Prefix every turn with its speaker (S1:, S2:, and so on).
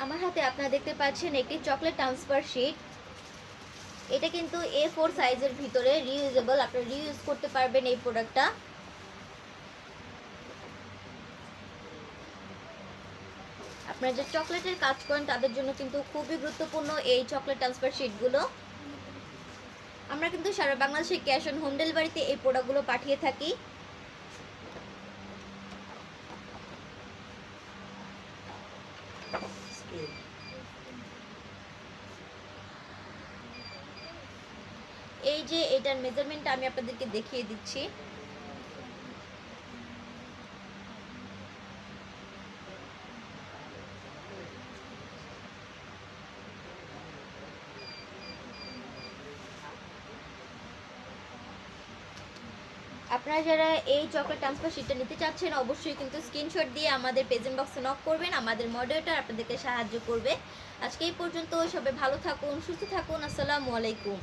S1: আমার হাতে আপনারা দেখতে পাচ্ছেন একটি চকলেট ট্রান্সফার শিট। এটা কিন্তু A4 সাইজের ভিতরে রিইউজেবল, আপনারা রিইউজ করতে পারবেন এই প্রোডাক্টটা। আপনারা যে চকলেটের কাজ করেন তাদের জন্য কিন্তু খুবই গুরুত্বপূর্ণ এই চকলেট ট্রান্সফার শিটগুলো। আমরা কিন্তু সারা বাংলাদেশে ক্যাশ অন হোম ডেলিভারিতে এই প্রোডাক্টগুলো পাঠিয়ে থাকি। এই যে এটার মেজারমেন্টটা আমি আপনাদেরকে দেখিয়ে দিচ্ছি। আপনারা যারা এই চকলেট ট্রান্সফার শিটটা নিতে চাচ্ছেন অবশ্যই কিন্তু স্ক্রিনশট দিয়ে আমাদের পেজেন্ট বক্সে নক করবেন, আমাদের মডারেটর আপনাদেরকে সাহায্য করবে। আজকে এই পর্যন্ত, সবাই ভালো থাকুন, সুস্থ থাকুন। আসসালামু আলাইকুম।